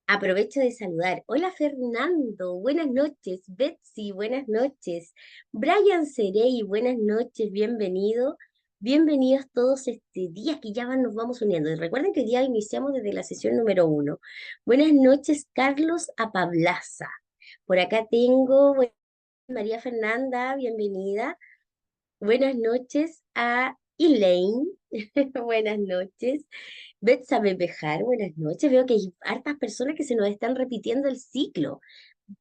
Aprovecho de saludar. Hola Fernando, buenas noches. Betsy, buenas noches. Brian Cerey, buenas noches, bienvenido. Bienvenidos todos este día que ya nos vamos uniendo. Y recuerden que hoy día iniciamos desde la sesión número 1. Buenas noches, Carlos Apablaza. Por acá tengo María Fernanda, bienvenida. Buenas noches a Elaine. Buenas noches. Betsabe Bejar, buenas noches. Veo que hay hartas personas que se nos están repitiendo el ciclo.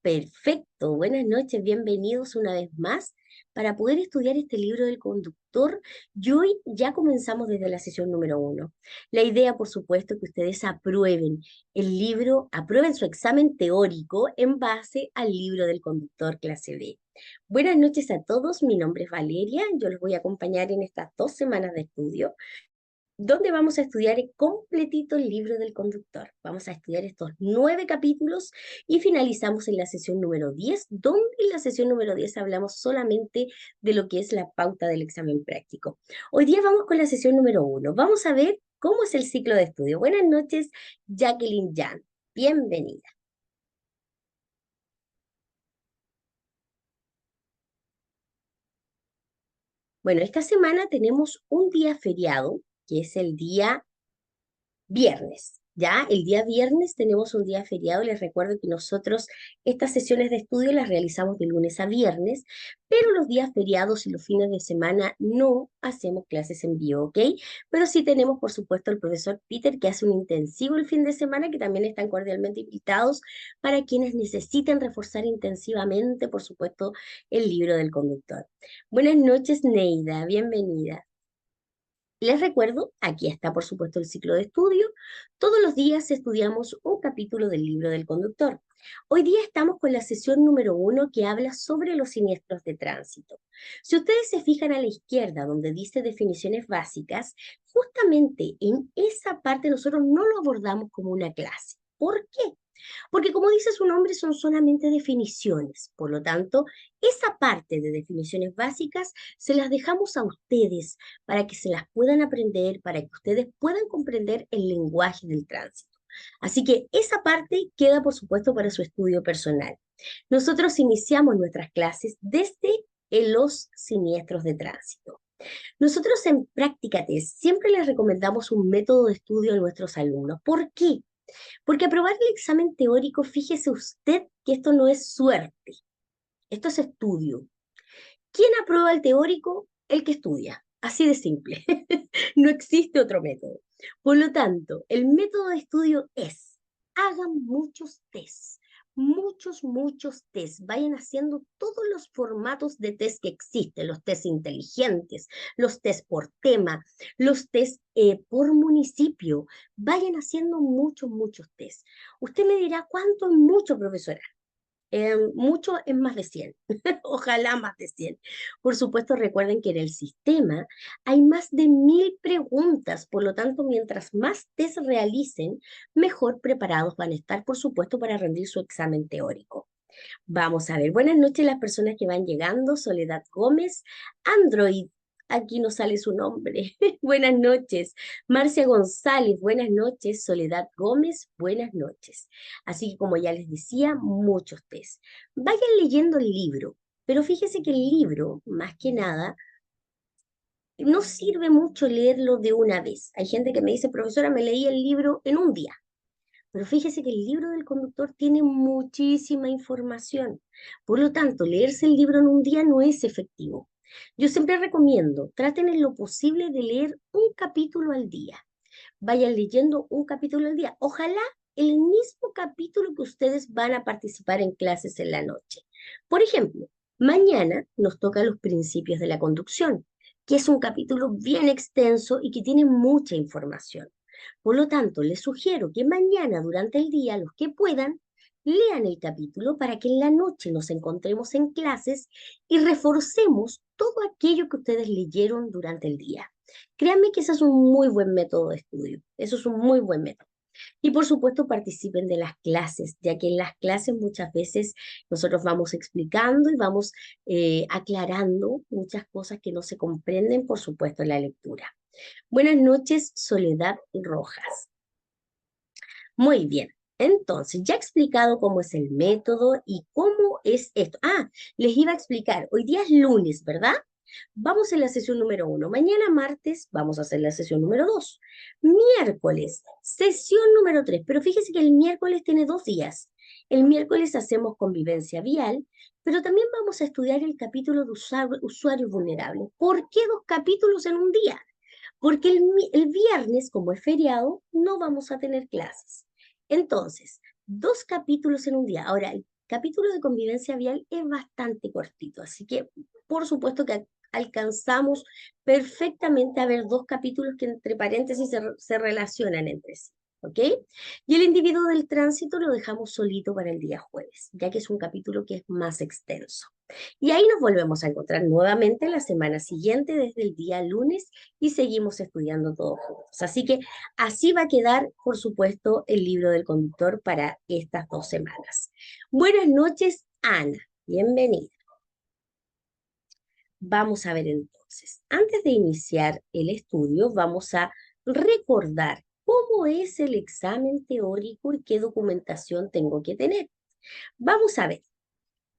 Perfecto, buenas noches, bienvenidos una vez más para poder estudiar este libro del conductor. Y hoy ya comenzamos desde la sesión número 1. La idea, por supuesto, que ustedes aprueben el libro, aprueben su examen teórico en base al libro del conductor clase B. Buenas noches a todos, mi nombre es Valeria, yo les voy a acompañar en estas 2 semanas de estudio donde vamos a estudiar completito el libro del conductor. Vamos a estudiar estos 9 capítulos y finalizamos en la sesión número 10, donde en la sesión número 10 hablamos solamente de lo que es la pauta del examen práctico. Hoy día vamos con la sesión número 1. Vamos a ver cómo es el ciclo de estudio. Buenas noches, Jacqueline Jan. Bienvenida. Bueno, esta semana tenemos un día feriado, que es el día viernes. Ya el día viernes tenemos un día feriado. Les recuerdo que nosotros estas sesiones de estudio las realizamos de lunes a viernes, pero los días feriados y los fines de semana no hacemos clases en vivo, ¿ok? Pero sí tenemos, por supuesto, el profesor Peter que hace un intensivo el fin de semana, que también están cordialmente invitados para quienes necesiten reforzar intensivamente, por supuesto, el libro del conductor. Buenas noches, Neida, bienvenida. Les recuerdo, aquí está por supuesto el ciclo de estudio. Todos los días estudiamos un capítulo del libro del conductor. Hoy día estamos con la sesión número 1 que habla sobre los siniestros de tránsito. Si ustedes se fijan a la izquierda donde dice definiciones básicas, justamente en esa parte nosotros no lo abordamos como una clase. ¿Por qué? Porque como dice su nombre, son solamente definiciones. Por lo tanto, esa parte de definiciones básicas se las dejamos a ustedes para que se las puedan aprender, para que ustedes puedan comprender el lenguaje del tránsito. Así que esa parte queda, por supuesto, para su estudio personal. Nosotros iniciamos nuestras clases desde los siniestros de tránsito. Nosotros en Práctica Test siempre les recomendamos un método de estudio a nuestros alumnos. ¿Por qué? Porque aprobar el examen teórico, fíjese usted que esto no es suerte, esto es estudio. ¿Quién aprueba el teórico? El que estudia. Así de simple. No existe otro método. Por lo tanto, el método de estudio es, hagan muchos tests, muchos tests. Vayan haciendo todos los formatos de test que existen, los test inteligentes, los test por tema, los test por municipio. Vayan haciendo muchos tests. Usted me dirá, ¿cuánto es mucho, profesora? Mucho es más de 100, ojalá más de 100. Por supuesto, recuerden que en el sistema hay más de 1000 preguntas, por lo tanto, mientras más test realicen, mejor preparados van a estar, por supuesto, para rendir su examen teórico. Vamos a ver, buenas noches las personas que van llegando. Soledad Gómez, Android, aquí no sale su nombre. Buenas noches. Marcia González, buenas noches. Soledad Gómez, buenas noches. Así que como ya les decía, muchos test. Vayan leyendo el libro, pero fíjese que el libro, más que nada, no sirve mucho leerlo de una vez. Hay gente que me dice, profesora, me leí el libro en un día. Pero fíjese que el libro del conductor tiene muchísima información. Por lo tanto, leerse el libro en un día no es efectivo. Yo siempre recomiendo, traten en lo posible de leer un capítulo al día. Vayan leyendo un capítulo al día. Ojalá el mismo capítulo que ustedes van a participar en clases en la noche. Por ejemplo, mañana nos toca los principios de la conducción, que es un capítulo bien extenso y que tiene mucha información. Por lo tanto, les sugiero que mañana durante el día, los que puedan, lean el capítulo para que en la noche nos encontremos en clases y reforcemos todo aquello que ustedes leyeron durante el día. Créanme que ese es un muy buen método de estudio. Eso es un muy buen método. Y por supuesto participen de las clases, ya que en las clases muchas veces nosotros vamos explicando y vamos aclarando muchas cosas que no se comprenden, por supuesto, en la lectura. Buenas noches, Soledad Rojas. Muy bien. Entonces, ya he explicado cómo es el método y cómo es esto. Ah, les iba a explicar. Hoy día es lunes, ¿verdad? Vamos en la sesión número 1. Mañana martes vamos a hacer la sesión número 2. Miércoles, sesión número 3. Pero fíjese que el miércoles tiene 2 días. El miércoles hacemos convivencia vial, pero también vamos a estudiar el capítulo de usuarios vulnerables. ¿Por qué 2 capítulos en un día? Porque el viernes, como es feriado, no vamos a tener clases. Entonces, 2 capítulos en un día. Ahora, el capítulo de convivencia vial es bastante cortito, así que por supuesto que alcanzamos perfectamente a ver 2 capítulos que entre paréntesis se relacionan entre sí. ¿Ok? Y el individuo del tránsito lo dejamos solito para el día jueves, ya que es un capítulo que es más extenso. Y ahí nos volvemos a encontrar nuevamente la semana siguiente, desde el día lunes, y seguimos estudiando todos juntos. Así que así va a quedar, por supuesto, el libro del conductor para estas 2 semanas. Buenas noches, Ana. Bienvenida. Vamos a ver entonces, antes de iniciar el estudio, vamos a recordar cómo es el examen teórico y qué documentación tengo que tener. Vamos a ver.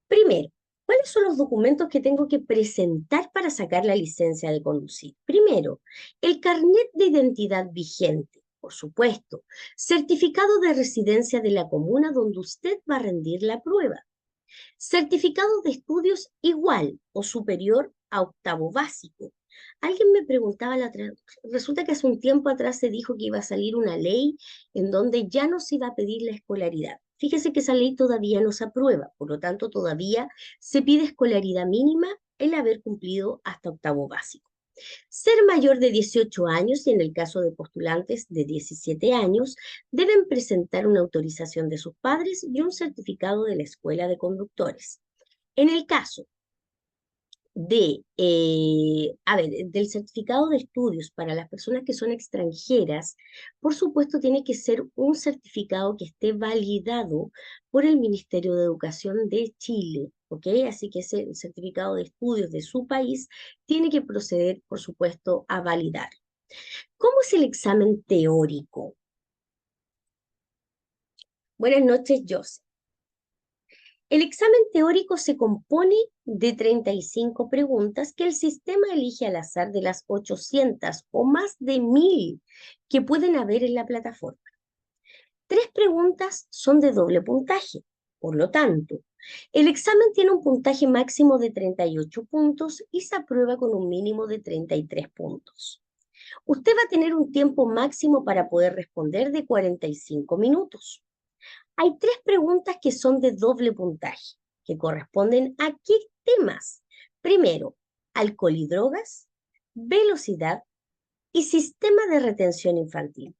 Primero, ¿cuáles son los documentos que tengo que presentar para sacar la licencia de conducir? Primero, el carnet de identidad vigente, por supuesto, certificado de residencia de la comuna donde usted va a rendir la prueba, certificado de estudios igual o superior a octavo básico. Alguien me preguntaba resulta que hace un tiempo atrás se dijo que iba a salir una ley en donde ya no se iba a pedir la escolaridad. Fíjese que esa ley todavía no se aprueba, por lo tanto todavía se pide escolaridad mínima el haber cumplido hasta octavo básico. Ser mayor de 18 años y en el caso de postulantes de 17 años, deben presentar una autorización de sus padres y un certificado de la escuela de conductores. En el caso del certificado de estudios para las personas que son extranjeras, por supuesto tiene que ser un certificado que esté validado por el Ministerio de Educación de Chile, ¿ok? Así que ese certificado de estudios de su país tiene que proceder, por supuesto, a validar. ¿Cómo es el examen teórico? Buenas noches, Joseph. El examen teórico se compone de 35 preguntas que el sistema elige al azar de las 800 o más de 1000 que pueden haber en la plataforma. 3 preguntas son de doble puntaje. Por lo tanto, el examen tiene un puntaje máximo de 38 puntos y se aprueba con un mínimo de 33 puntos. Usted va a tener un tiempo máximo para poder responder de 45 minutos. Hay 3 preguntas que son de doble puntaje, que corresponden a qué temas. Primero, alcohol y drogas, velocidad y sistema de retención infantil.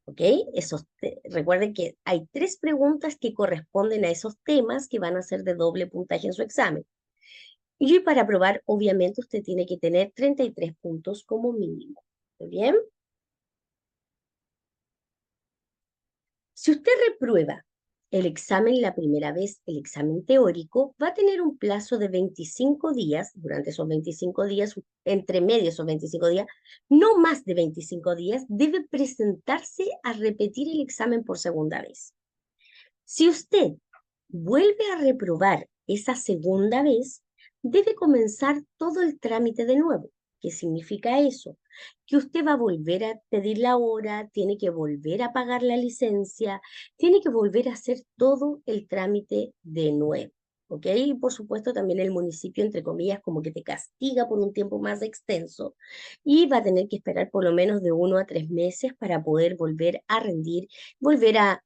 ¿Ok? Recuerden que hay 3 preguntas que corresponden a esos temas que van a ser de doble puntaje en su examen. Y para aprobar, obviamente, usted tiene que tener 33 puntos como mínimo. ¿Está bien? Si usted reprueba el examen la primera vez, el examen teórico, va a tener un plazo de 25 días, durante esos 25 días, entre medio de esos 25 días, no más de 25 días, debe presentarse a repetir el examen por segunda vez. Si usted vuelve a reprobar esa segunda vez, debe comenzar todo el trámite de nuevo. ¿Qué significa eso? Que usted va a volver a pedir la hora, tiene que volver a pagar la licencia, tiene que volver a hacer todo el trámite de nuevo. ¿Ok? Y por supuesto también el municipio, entre comillas, como que te castiga por un tiempo más extenso y va a tener que esperar por lo menos de 1 a 3 meses para poder volver a rendir, volver a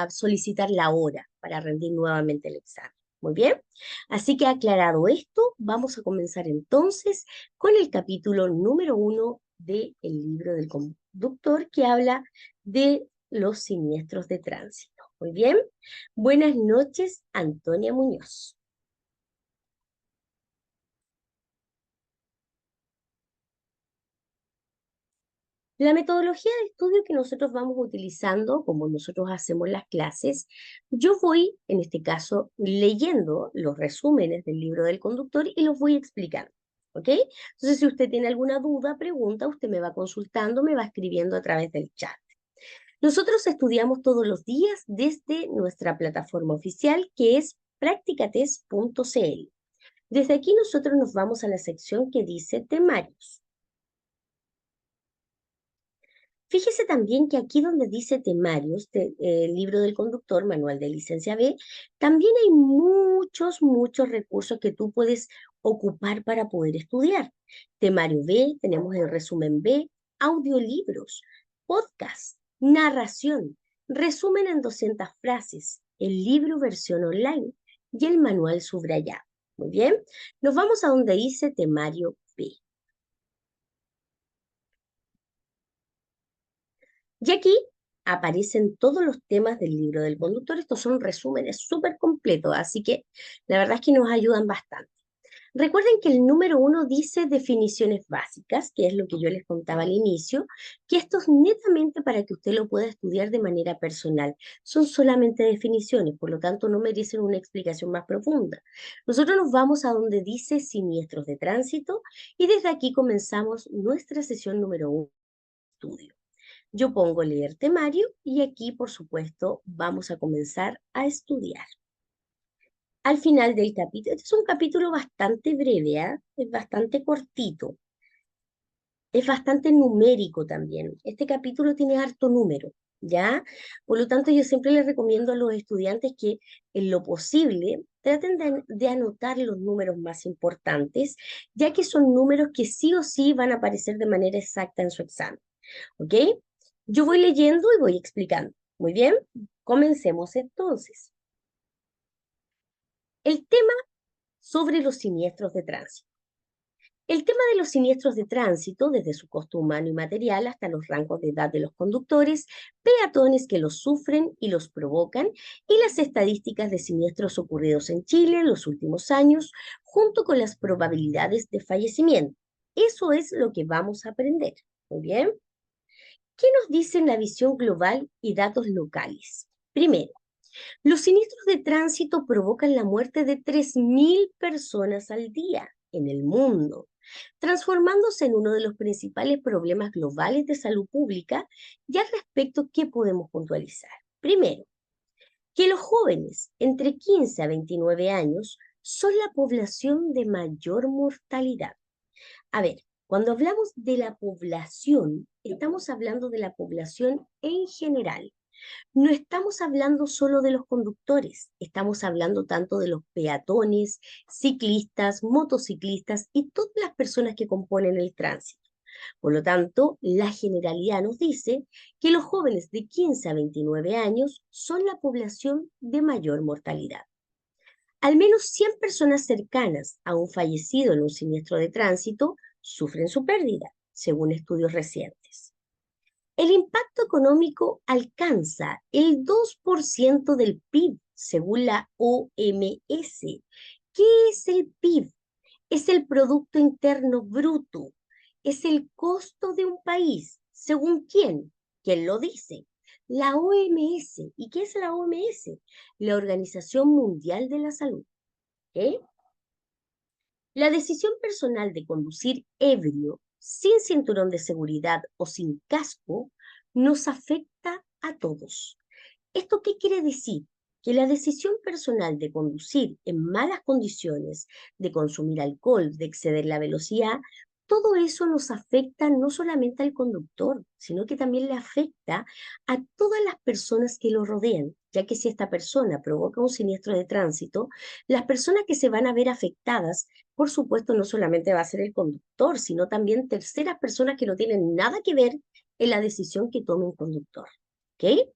solicitar la hora para rendir nuevamente el examen. Muy bien, así que aclarado esto, vamos a comenzar entonces con el capítulo número 1 del libro del conductor que habla de los siniestros de tránsito. Muy bien, buenas noches, Antonia Muñoz. La metodología de estudio que nosotros vamos utilizando, como nosotros hacemos las clases, yo voy, en este caso, leyendo los resúmenes del libro del conductor y los voy explicando. ¿Ok? Entonces, si usted tiene alguna duda, pregunta, usted me va consultando, me va escribiendo a través del chat. Nosotros estudiamos todos los días desde nuestra plataforma oficial que es practicatest.cl. Desde aquí nosotros nos vamos a la sección que dice temarios. Fíjese también que aquí donde dice temarios, libro del conductor, manual de licencia B, también hay muchos recursos que tú puedes ocupar para poder estudiar. Temario B, tenemos el resumen B, audiolibros, podcast, narración, resumen en 200 frases, el libro versión online y el manual subrayado. Muy bien, nos vamos a donde dice temario B. Y aquí aparecen todos los temas del libro del conductor. Estos son resúmenes súper completos, así que la verdad es que nos ayudan bastante. Recuerden que el número 1 dice definiciones básicas, que es lo que yo les contaba al inicio, que esto es netamente para que usted lo pueda estudiar de manera personal. Son solamente definiciones, por lo tanto no merecen una explicación más profunda. Nosotros nos vamos a donde dice siniestros de tránsito y desde aquí comenzamos nuestra sesión número 1 de estudio. Yo pongo leer temario y aquí, por supuesto, vamos a comenzar a estudiar. Al final del capítulo, este es un capítulo bastante breve, ¿eh? Es bastante cortito, es bastante numérico también. Este capítulo tiene harto número, ¿ya? Por lo tanto, yo siempre les recomiendo a los estudiantes que en lo posible traten de anotar los números más importantes, ya que son números que sí o sí van a aparecer de manera exacta en su examen. ¿Ok? Yo voy leyendo y voy explicando. Muy bien, comencemos entonces. El tema sobre los siniestros de tránsito. El tema de los siniestros de tránsito, desde su costo humano y material hasta los rangos de edad de los conductores, peatones que los sufren y los provocan, y las estadísticas de siniestros ocurridos en Chile en los últimos años, junto con las probabilidades de fallecimiento. Eso es lo que vamos a aprender. Muy bien. ¿Qué nos dicen la visión global y datos locales? Primero, los siniestros de tránsito provocan la muerte de 3.000 personas al día en el mundo, transformándose en uno de los principales problemas globales de salud pública. Y al respecto, ¿qué podemos puntualizar? Primero, que los jóvenes entre 15 a 29 años son la población de mayor mortalidad. A ver, cuando hablamos de la población, estamos hablando de la población en general. No estamos hablando solo de los conductores, estamos hablando tanto de los peatones, ciclistas, motociclistas y todas las personas que componen el tránsito. Por lo tanto, la generalidad nos dice que los jóvenes de 15 a 29 años son la población de mayor mortalidad. Al menos 100 personas cercanas a un fallecido en un siniestro de tránsito sufren su pérdida, según estudios recientes. El impacto económico alcanza el 2% del PIB, según la OMS. ¿Qué es el PIB? Es el Producto Interno Bruto. Es el costo de un país. ¿Según quién? ¿Quién lo dice? La OMS. ¿Y qué es la OMS? La Organización Mundial de la Salud. ¿Ok? La decisión personal de conducir ebrio, sin cinturón de seguridad o sin casco, nos afecta a todos. ¿Esto qué quiere decir? Que la decisión personal de conducir en malas condiciones, de consumir alcohol, de exceder la velocidad, todo eso nos afecta no solamente al conductor, sino que también le afecta a todas las personas que lo rodean, ya que si esta persona provoca un siniestro de tránsito, las personas que se van a ver afectadas, por supuesto, no solamente va a ser el conductor, sino también terceras personas que no tienen nada que ver en la decisión que tome un conductor. ¿Ok?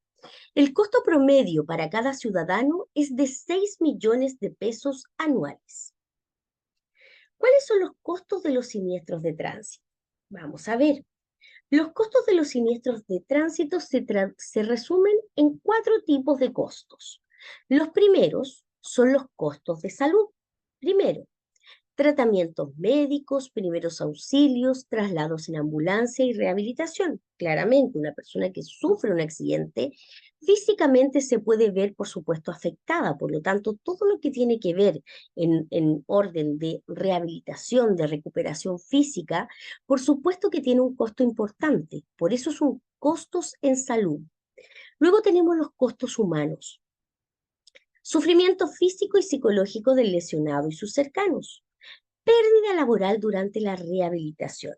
El costo promedio para cada ciudadano es de 6 millones de pesos anuales. ¿Cuáles son los costos de los siniestros de tránsito? Vamos a ver. Los costos de los siniestros de tránsito se resumen en 4 tipos de costos. Los primeros son los costos de salud. Primero, tratamientos médicos, primeros auxilios, traslados en ambulancia y rehabilitación. Claramente, una persona que sufre un accidente físicamente se puede ver, por supuesto, afectada. Por lo tanto, todo lo que tiene que ver en orden de rehabilitación, de recuperación física, por supuesto que tiene un costo importante. Por eso son costos en salud. Luego tenemos los costos humanos, sufrimiento físico y psicológico del lesionado y sus cercanos, pérdida laboral durante la rehabilitación.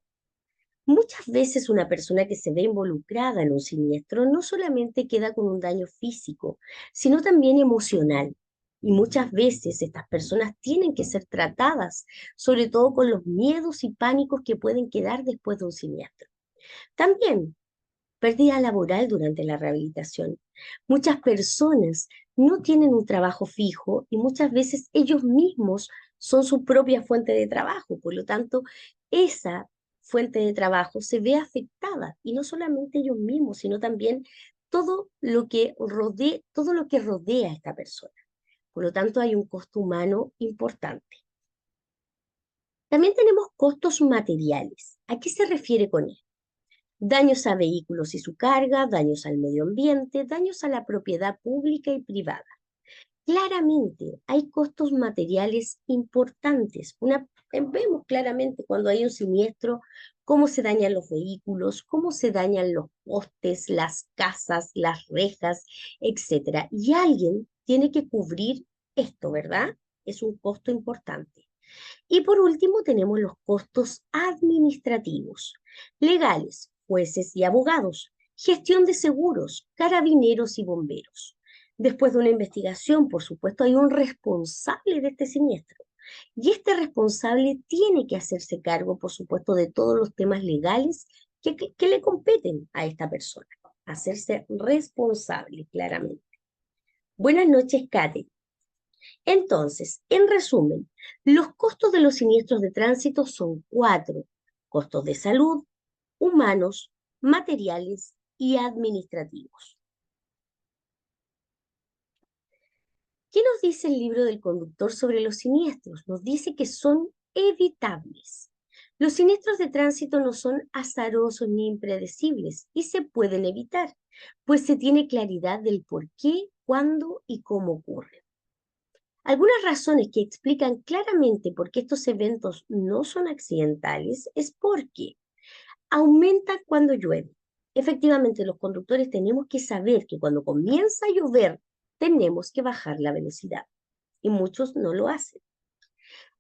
Muchas veces una persona que se ve involucrada en un siniestro no solamente queda con un daño físico, sino también emocional. Y muchas veces estas personas tienen que ser tratadas, sobre todo con los miedos y pánicos que pueden quedar después de un siniestro. También pérdida laboral durante la rehabilitación. Muchas personas no tienen un trabajo fijo y muchas veces ellos mismos son su propia fuente de trabajo. Por lo tanto, esa fuente de trabajo se ve afectada y no solamente ellos mismos, sino también todo lo que rodea a esta persona. Por lo tanto, hay un costo humano importante. También tenemos costos materiales. ¿A qué se refiere con esto? Daños a vehículos y su carga, daños al medio ambiente, daños a la propiedad pública y privada. Claramente hay costos materiales importantes. Vemos claramente cuando hay un siniestro cómo se dañan los vehículos, cómo se dañan los postes, las casas, las rejas, etcétera. Y alguien tiene que cubrir esto, ¿verdad? Es un costo importante. Y por último, tenemos los costos administrativos, legales, jueces y abogados, gestión de seguros, carabineros y bomberos. Después de una investigación, por supuesto, hay un responsable de este siniestro. Y este responsable tiene que hacerse cargo, por supuesto, de todos los temas legales que le competen a esta persona. Hacerse responsable, claramente. Buenas noches, Kate. Entonces, en resumen, los costos de los siniestros de tránsito son cuatro: costos de salud, humanos, materiales y administrativos. ¿Qué nos dice el libro del conductor sobre los siniestros? Nos dice que son evitables. Los siniestros de tránsito no son azarosos ni impredecibles y se pueden evitar, pues se tiene claridad del por qué, cuándo y cómo ocurren. Algunas razones que explican claramente por qué estos eventos no son accidentales es porque aumenta cuando llueve. Efectivamente, los conductores tenemos que saber que cuando comienza a llover tenemos que bajar la velocidad y muchos no lo hacen.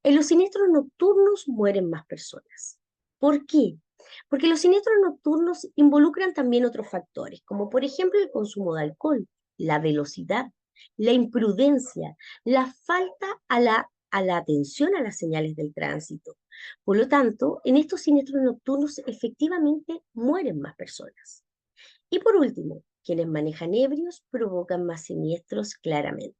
En los siniestros nocturnos mueren más personas. ¿Por qué? Porque los siniestros nocturnos involucran también otros factores, como por ejemplo el consumo de alcohol, la velocidad, la imprudencia, la falta a la atención a las señales del tránsito. Por lo tanto, en estos siniestros nocturnos efectivamente mueren más personas. Y por último, quienes manejan ebrios provocan más siniestros claramente.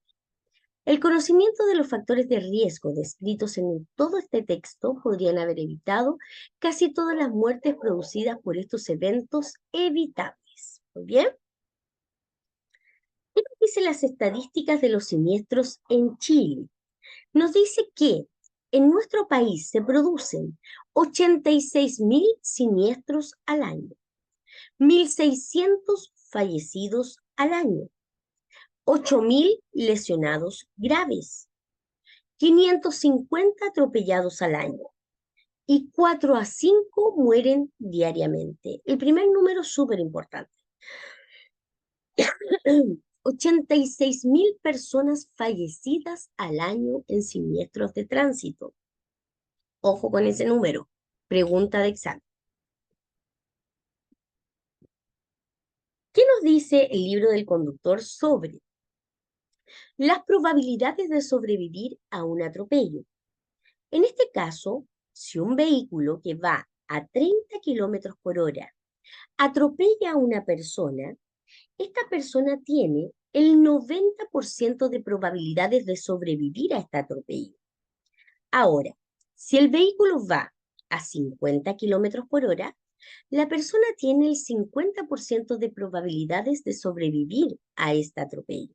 El conocimiento de los factores de riesgo descritos en todo este texto podrían haber evitado casi todas las muertes producidas por estos eventos evitables. Muy bien. ¿Qué nos dicen las estadísticas de los siniestros en Chile? Nos dice que en nuestro país se producen 86.000 siniestros al año, 1.600 fallecidos al año, 8.000 lesionados graves, 550 atropellados al año y 4 a 5 mueren diariamente. El primer número es súper importante. 86.000 personas fallecidas al año en siniestros de tránsito. Ojo con ese número. Pregunta de examen. ¿Qué nos dice el libro del conductor sobre las probabilidades de sobrevivir a un atropello? En este caso, si un vehículo que va a 30 kilómetros por hora atropella a una persona, esta persona tiene el 90% de probabilidades de sobrevivir a este atropello. Ahora, si el vehículo va a 50 kilómetros por hora, la persona tiene el 50% de probabilidades de sobrevivir a este atropello.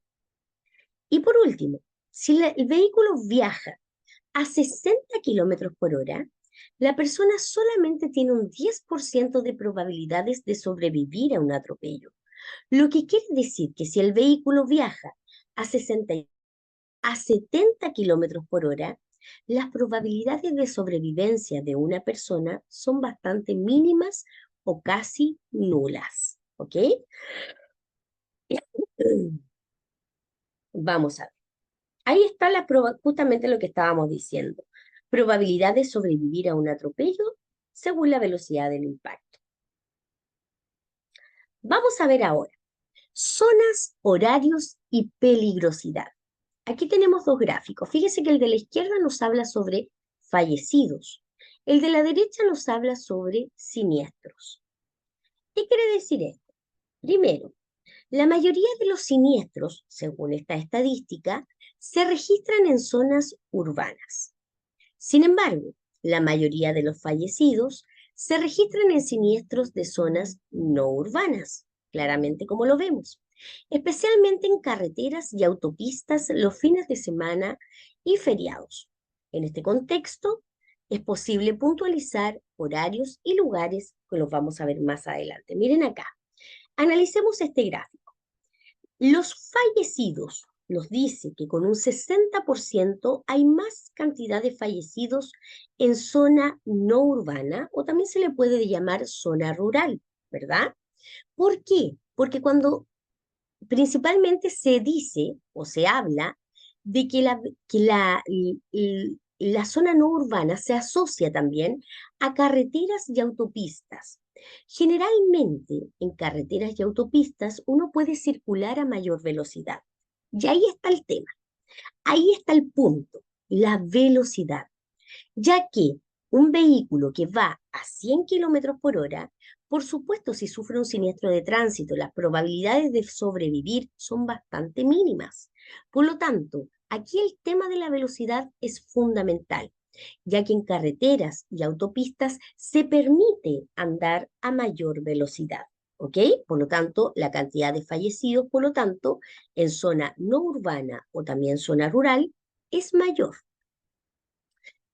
Y por último, si el vehículo viaja a 60 kilómetros por hora, la persona solamente tiene un 10% de probabilidades de sobrevivir a un atropello. Lo que quiere decir que si el vehículo viaja a 60 a 70 kilómetros por hora, las probabilidades de sobrevivencia de una persona son bastante mínimas o casi nulas. ¿Ok? Vamos a ver. Ahí está justamente lo que estábamos diciendo. Probabilidad de sobrevivir a un atropello según la velocidad del impacto. Vamos a ver ahora. Zonas, horarios y peligrosidad. Aquí tenemos dos gráficos. Fíjese que el de la izquierda nos habla sobre fallecidos. El de la derecha nos habla sobre siniestros. ¿Qué quiere decir esto? Primero, la mayoría de los siniestros, según esta estadística, se registran en zonas urbanas. Sin embargo, la mayoría de los fallecidos se registran en siniestros de zonas no urbanas, claramente como lo vemos, especialmente en carreteras y autopistas los fines de semana y feriados. En este contexto, es posible puntualizar horarios y lugares que los vamos a ver más adelante. Miren acá, analicemos este gráfico. Los fallecidos nos dice que con un 60% hay más cantidad de fallecidos en zona no urbana o también se le puede llamar zona rural, ¿verdad? ¿Por qué? Porque cuando principalmente se dice o se habla de que la zona no urbana se asocia también a carreteras y autopistas. Generalmente en carreteras y autopistas uno puede circular a mayor velocidad. Y ahí está el tema, ahí está el punto, la velocidad, ya que un vehículo que va a 100 kilómetros por hora, por supuesto, si sufre un siniestro de tránsito, las probabilidades de sobrevivir son bastante mínimas. Por lo tanto, aquí el tema de la velocidad es fundamental, ya que en carreteras y autopistas se permite andar a mayor velocidad. ¿Ok? Por lo tanto, la cantidad de fallecidos, por lo tanto, en zona no urbana o también zona rural, es mayor.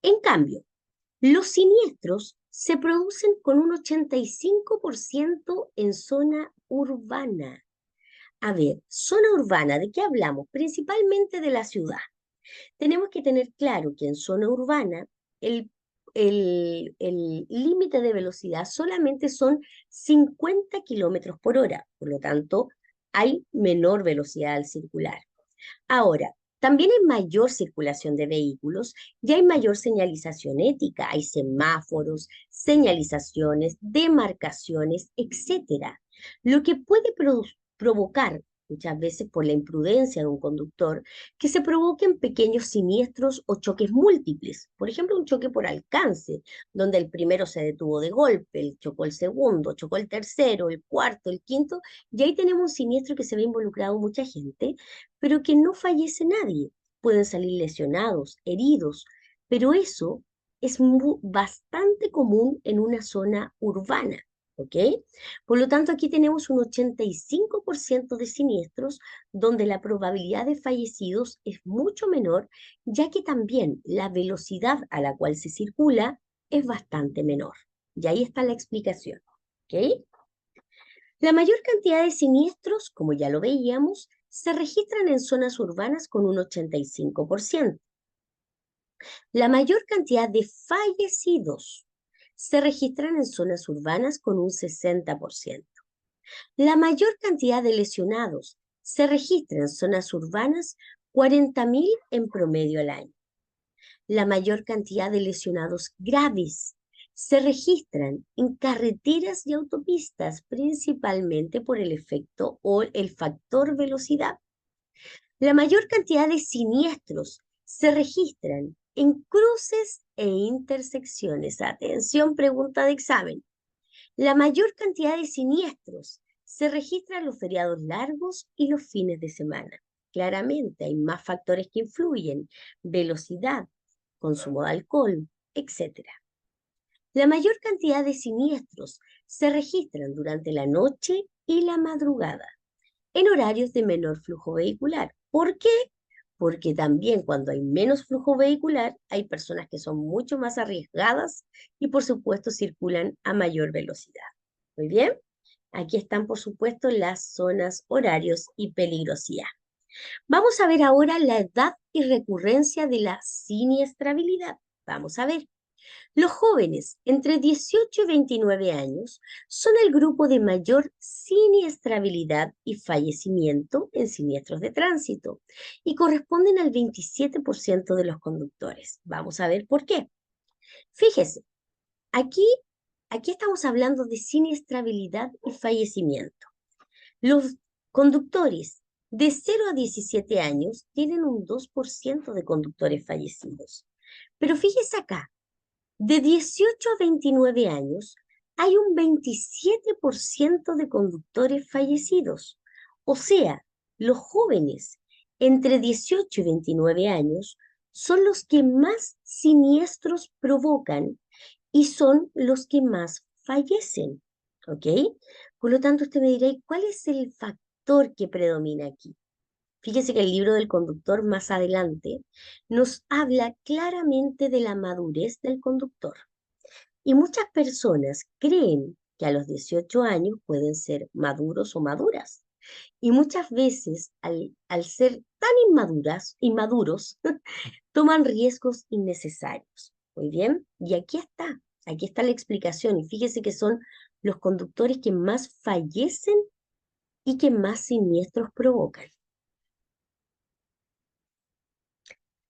En cambio, los siniestros se producen con un 85% en zona urbana. A ver, zona urbana, ¿de qué hablamos? Principalmente de la ciudad. Tenemos que tener claro que en zona urbana el, el límite de velocidad solamente son 50 kilómetros por hora. Por lo tanto, hay menor velocidad al circular. Ahora, también hay mayor circulación de vehículos y hay mayor señalización ética, hay semáforos, señalizaciones, demarcaciones, etcétera, lo que puede provocar muchas veces por la imprudencia de un conductor, que se provoquen pequeños siniestros o choques múltiples. Por ejemplo, un choque por alcance, donde el primero se detuvo de golpe, chocó el segundo, chocó el tercero, el cuarto, el quinto, y ahí tenemos un siniestro que se ve involucrado mucha gente, pero que no fallece nadie. Pueden salir lesionados, heridos, pero eso es bastante común en una zona urbana, ¿ok? Por lo tanto, aquí tenemos un 85% de siniestros donde la probabilidad de fallecidos es mucho menor, ya que también la velocidad a la cual se circula es bastante menor. Y ahí está la explicación, ¿ok? La mayor cantidad de siniestros, como ya lo veíamos, se registran en zonas urbanas con un 85%. La mayor cantidad de fallecidos se registran en zonas urbanas con un 60%. La mayor cantidad de lesionados se registra en zonas urbanas, 40.000 en promedio al año. La mayor cantidad de lesionados graves se registran en carreteras y autopistas, principalmente por el efecto o el factor velocidad. La mayor cantidad de siniestros se registran en cruces e intersecciones. Atención, pregunta de examen. La mayor cantidad de siniestros se registran en los feriados largos y los fines de semana. Claramente hay más factores que influyen: velocidad, consumo de alcohol, etc. La mayor cantidad de siniestros se registran durante la noche y la madrugada, en horarios de menor flujo vehicular. ¿Por qué? Porque también cuando hay menos flujo vehicular, hay personas que son mucho más arriesgadas y por supuesto circulan a mayor velocidad. Muy bien, aquí están por supuesto las zonas, horarios y peligrosidad. Vamos a ver ahora la edad y recurrencia de la siniestrabilidad. Vamos a ver. Los jóvenes entre 18 y 29 años son el grupo de mayor siniestrabilidad y fallecimiento en siniestros de tránsito y corresponden al 27% de los conductores. Vamos a ver por qué. Fíjese, aquí, aquí estamos hablando de siniestrabilidad y fallecimiento. Los conductores de 0 a 17 años tienen un 2% de conductores fallecidos. Pero fíjese acá, de 18 a 29 años hay un 27% de conductores fallecidos. O sea, los jóvenes entre 18 y 29 años son los que más siniestros provocan y son los que más fallecen. ¿Ok? Por lo tanto, usted me dirá, ¿y cuál es el factor que predomina aquí? Fíjese que el libro del conductor más adelante nos habla claramente de la madurez del conductor. Y muchas personas creen que a los 18 años pueden ser maduros o maduras. Y muchas veces, al ser tan inmaduros, toman riesgos innecesarios. Muy bien, y aquí está la explicación. Y fíjese que son los conductores que más fallecen y que más siniestros provocan.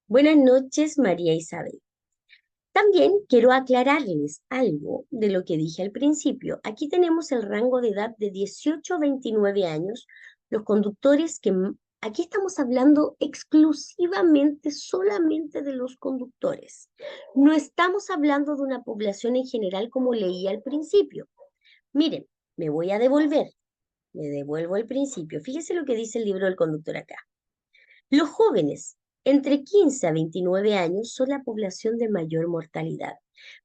Buenas noches, María Isabel. También quiero aclararles algo de lo que dije al principio. Aquí tenemos el rango de edad de 18 a 29 años. Los conductores aquí estamos hablando exclusivamente, solamente de los conductores. No estamos hablando de una población en general como leí al principio. Miren, me voy a devolver. Me devuelvo al principio. Fíjese lo que dice el libro del conductor acá. Los jóvenes entre 15 a 29 años son la población de mayor mortalidad,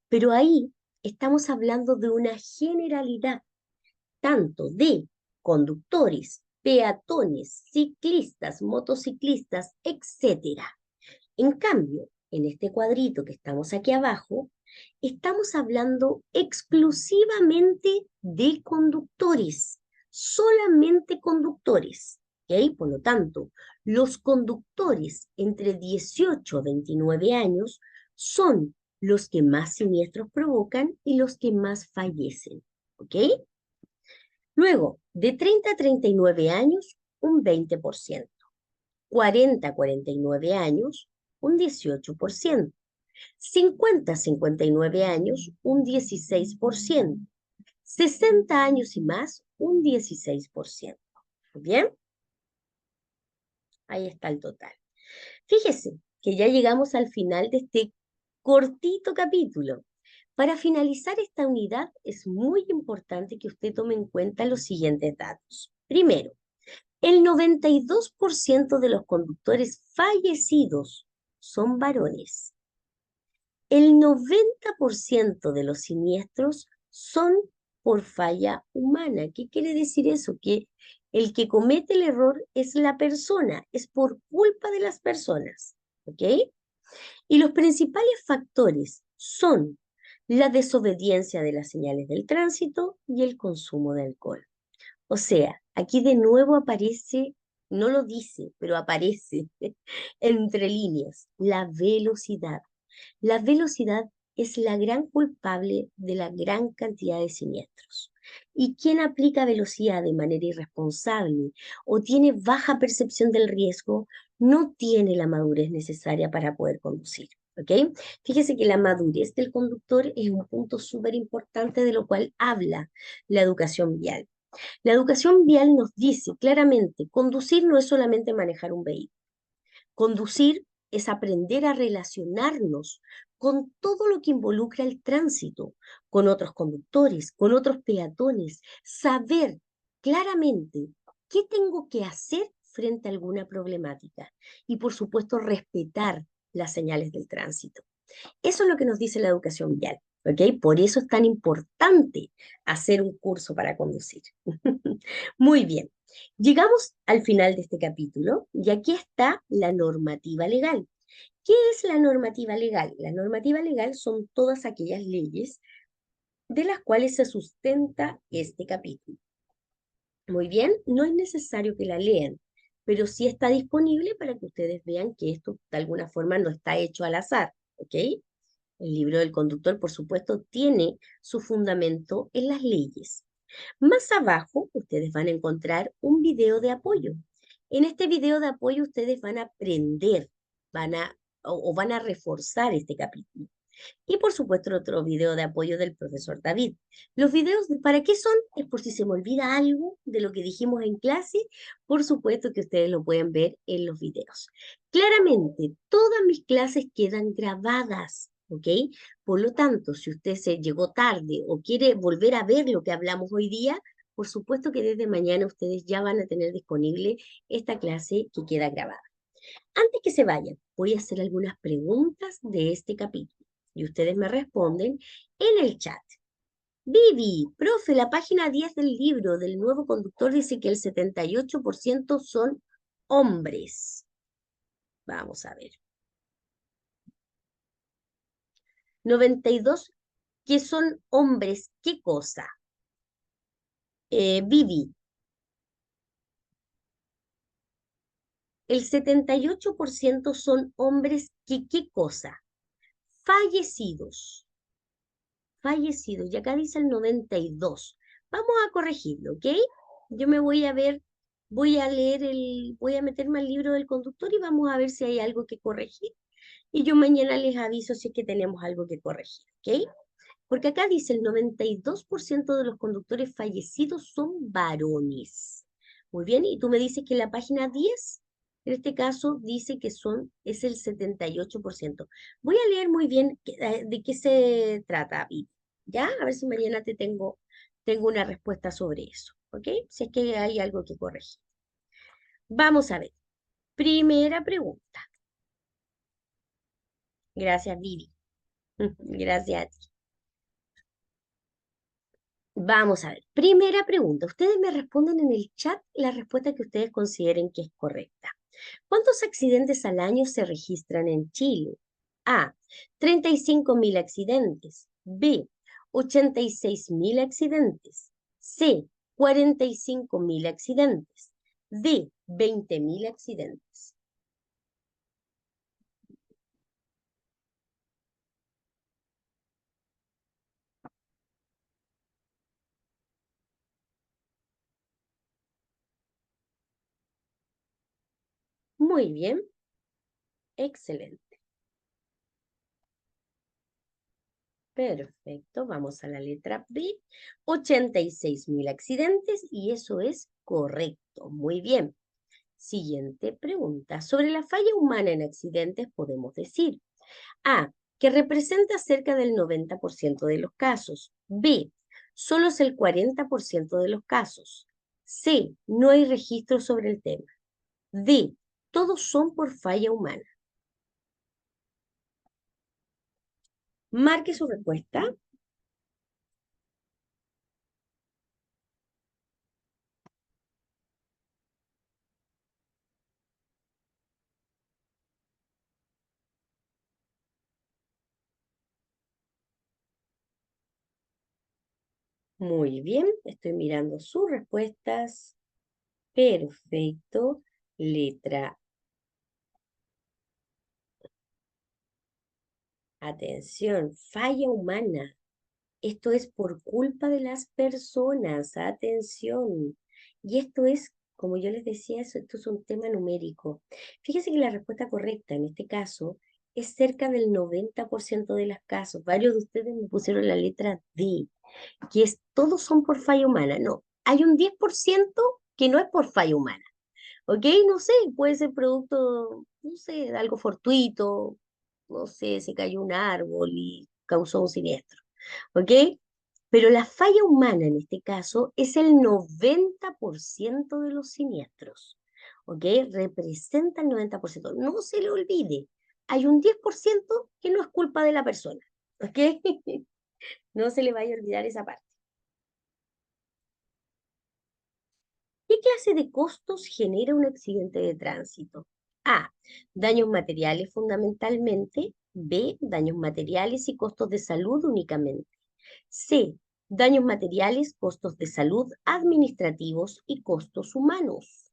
pero ahí estamos hablando de una generalidad, tanto de conductores, peatones, ciclistas, motociclistas, etcétera. En cambio, en este cuadrito que estamos aquí abajo, estamos hablando exclusivamente de conductores, solamente conductores. ¿Ok? Por lo tanto, los conductores entre 18 a 29 años son los que más siniestros provocan y los que más fallecen. ¿Ok? Luego, de 30 a 39 años, un 20%. 40 a 49 años, un 18%. 50 a 59 años, un 16%. 60 años y más, un 16%. ¿Muy bien? Ahí está el total. Fíjese que ya llegamos al final de este cortito capítulo. Para finalizar esta unidad es muy importante que usted tome en cuenta los siguientes datos. Primero, el 92% de los conductores fallecidos son varones. El 90% de los siniestros son por falla humana. ¿Qué quiere decir eso? Que el que comete el error es la persona, es por culpa de las personas. ¿Ok? Y los principales factores son la desobediencia de las señales del tránsito y el consumo de alcohol. O sea, aquí de nuevo aparece, no lo dice, pero aparece entre líneas, la velocidad. La velocidad es la gran culpable de la gran cantidad de siniestros. Y quien aplica velocidad de manera irresponsable o tiene baja percepción del riesgo no tiene la madurez necesaria para poder conducir. ¿Ok? Fíjese que la madurez del conductor es un punto súper importante de lo cual habla la educación vial. La educación vial nos dice claramente, conducir no es solamente manejar un vehículo. Conducir es aprender a relacionarnos con todo lo que involucra el tránsito, con otros conductores, con otros peatones, saber claramente qué tengo que hacer frente a alguna problemática y, por supuesto, respetar las señales del tránsito. Eso es lo que nos dice la educación vial, ¿ok? Por eso es tan importante hacer un curso para conducir. Muy bien, llegamos al final de este capítulo y aquí está la normativa legal. ¿Qué es la normativa legal? La normativa legal son todas aquellas leyes de las cuales se sustenta este capítulo. Muy bien, no es necesario que la lean, pero sí está disponible para que ustedes vean que esto de alguna forma no está hecho al azar, ¿ok? El libro del conductor, por supuesto, tiene su fundamento en las leyes. Más abajo, ustedes van a encontrar un video de apoyo. En este video de apoyo, ustedes van a aprender, van a, o van a reforzar este capítulo. Y por supuesto, otro video de apoyo del profesor David. Los videos, ¿para qué son? Es por si se me olvida algo de lo que dijimos en clase. Por supuesto que ustedes lo pueden ver en los videos. Claramente, todas mis clases quedan grabadas, ¿ok? Por lo tanto, si usted se llegó tarde o quiere volver a ver lo que hablamos hoy día, por supuesto que desde mañana ustedes ya van a tener disponible esta clase que queda grabada. Antes que se vayan, voy a hacer algunas preguntas de este capítulo y ustedes me responden en el chat. Vivi, profe, la página 10 del libro del nuevo conductor dice que el 78% son hombres. Vamos a ver. 92 que son hombres, ¿qué cosa? Vivi, el 78% son hombres, ¿qué cosa? Fallecidos. Fallecidos, y acá dice el 92. Vamos a corregirlo, ¿ok? Yo me voy a ver, voy a meterme al libro del conductor y vamos a ver si hay algo que corregir. Y yo mañana les aviso si es que tenemos algo que corregir, ¿ok? Porque acá dice el 92% de los conductores fallecidos son varones. Muy bien, y tú me dices que la página 10, en este caso, dice que es el 78%. Voy a leer muy bien de qué se trata, Vivi, ¿ya? A ver si mañana tengo una respuesta sobre eso, ¿ok? Si es que hay algo que corregir. Vamos a ver. Primera pregunta. Gracias, Vivi. Gracias a ti. Vamos a ver. Primera pregunta. Ustedes me responden en el chat la respuesta que ustedes consideren que es correcta. ¿Cuántos accidentes al año se registran en Chile? A. 35.000 accidentes. B. 86.000 accidentes. C. 45.000 accidentes. D. 20.000 accidentes. Muy bien. Excelente. Perfecto, vamos a la letra B. 86.000 accidentes y eso es correcto. Muy bien. Siguiente pregunta. Sobre la falla humana en accidentes podemos decir A, que representa cerca del 90% de los casos. B, solo es el 40% de los casos. C, no hay registro sobre el tema. D, todos son por falla humana. Marque su respuesta. Muy bien, estoy mirando sus respuestas. Perfecto. Letra. Atención, falla humana. Esto es por culpa de las personas. Atención. Y esto es, como yo les decía, esto es un tema numérico. Fíjense que la respuesta correcta en este caso es cerca del 90% de los casos. Varios de ustedes me pusieron la letra D, que es todos son por falla humana. No, hay un 10% que no es por falla humana. ¿Ok? No sé, puede ser producto, no sé, de algo fortuito, no sé, se cayó un árbol y causó un siniestro. ¿Ok? Pero la falla humana en este caso es el 90% de los siniestros. ¿Ok? Representa el 90%. No se le olvide, hay un 10% que no es culpa de la persona. ¿Ok? No se le vaya a olvidar esa parte. ¿Qué clase de costos genera un accidente de tránsito? A. Daños materiales fundamentalmente. B. Daños materiales y costos de salud únicamente. C. Daños materiales, costos de salud, administrativos y costos humanos.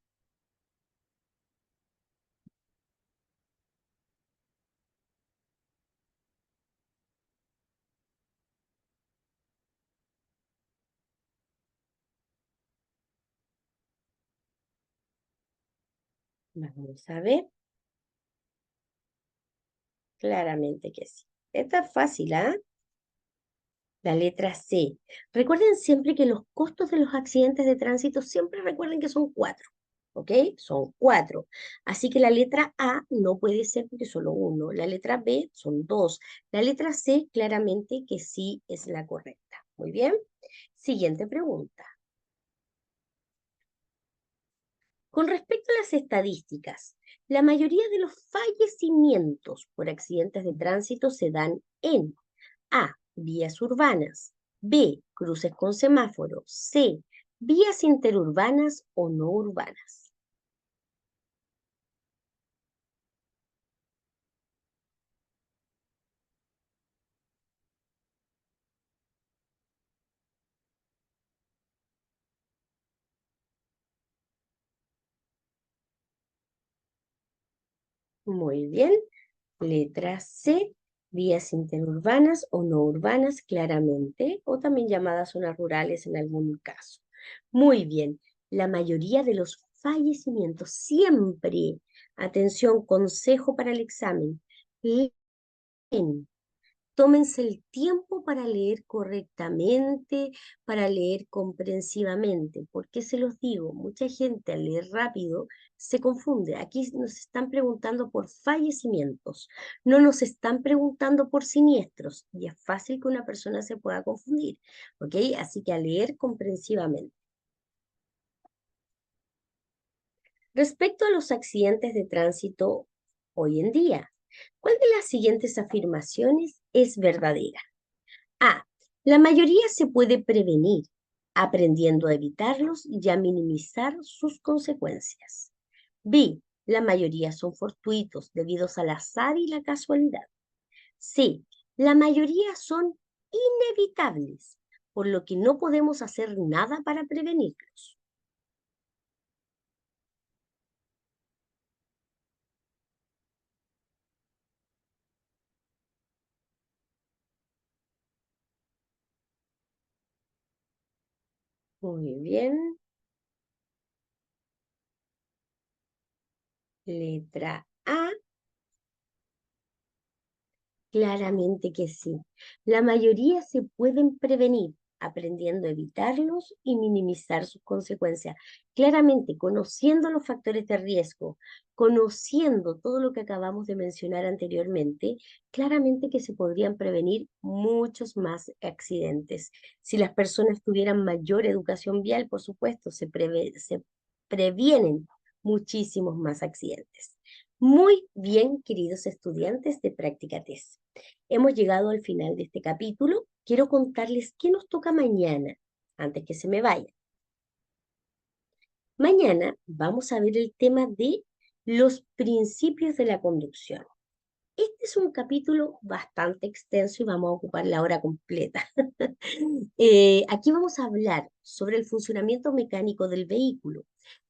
Vamos a ver, claramente que sí. Esta es fácil, ¿ah? La letra C. Recuerden siempre que los costos de los accidentes de tránsito, siempre recuerden que son cuatro, ¿ok? Son cuatro. Así que la letra A no puede ser porque solo uno. La letra B son dos. La letra C claramente que sí es la correcta. Muy bien. Siguiente pregunta. Con respecto a las estadísticas, la mayoría de los fallecimientos por accidentes de tránsito se dan en A, vías urbanas; B, cruces con semáforos; C, vías interurbanas o no urbanas. Muy bien. Letra C, vías interurbanas o no urbanas, claramente, o también llamadas zonas rurales en algún caso. Muy bien. La mayoría de los fallecimientos siempre, atención, consejo para el examen, leen. Tómense el tiempo para leer correctamente, para leer comprensivamente. ¿Por qué se los digo? Mucha gente al leer rápido se confunde. Aquí nos están preguntando por fallecimientos, no nos están preguntando por siniestros. Y es fácil que una persona se pueda confundir. ¿Ok? Así que a leer comprensivamente. Respecto a los accidentes de tránsito hoy en día, ¿cuál de las siguientes afirmaciones es verdadera? A. La mayoría se puede prevenir, aprendiendo a evitarlos y a minimizar sus consecuencias. B. La mayoría son fortuitos debidos al azar y la casualidad. C. La mayoría son inevitables, por lo que no podemos hacer nada para prevenirlos. Muy bien. Letra A. Claramente que sí. La mayoría se pueden prevenir, aprendiendo a evitarlos y minimizar sus consecuencias. Claramente, conociendo los factores de riesgo, conociendo todo lo que acabamos de mencionar anteriormente, claramente que se podrían prevenir muchos más accidentes. Si las personas tuvieran mayor educación vial, por supuesto, se previenen muchísimos más accidentes. Muy bien, queridos estudiantes de Práctica TES. Hemos llegado al final de este capítulo. Quiero contarles qué nos toca mañana, antes que se me vaya. Mañana vamos a ver el tema de los principios de la conducción. Este es un capítulo bastante extenso y vamos a ocupar la hora completa. Aquí vamos a hablar sobre el funcionamiento mecánico del vehículo.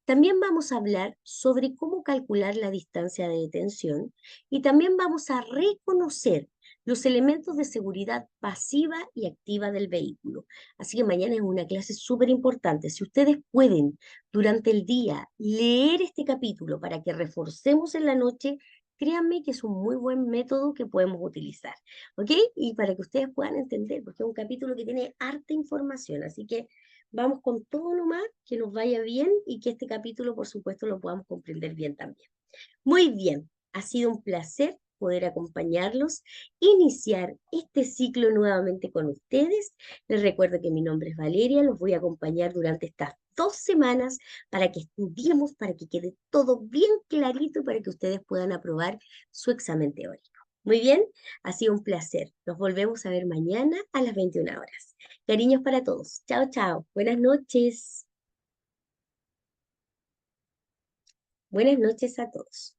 También vamos a hablar sobre cómo calcular la distancia de detención y también vamos a reconocer los elementos de seguridad pasiva y activa del vehículo. Así que mañana es una clase súper importante. Si ustedes pueden durante el día leer este capítulo para que reforcemos en la noche, créanme que es un muy buen método que podemos utilizar, ¿ok? Y para que ustedes puedan entender, porque es un capítulo que tiene harta información, así que vamos con todo nomás, que nos vaya bien y que este capítulo, por supuesto, lo podamos comprender bien también. Muy bien, ha sido un placer poder acompañarlos, iniciar este ciclo nuevamente con ustedes. Les recuerdo que mi nombre es Valeria, los voy a acompañar durante estas 2 semanas para que estudiemos, para que quede todo bien clarito y para que ustedes puedan aprobar su examen teórico. Muy bien, ha sido un placer. Nos volvemos a ver mañana a las 21 horas. Cariños para todos. Chao, chao. Buenas noches. Buenas noches a todos.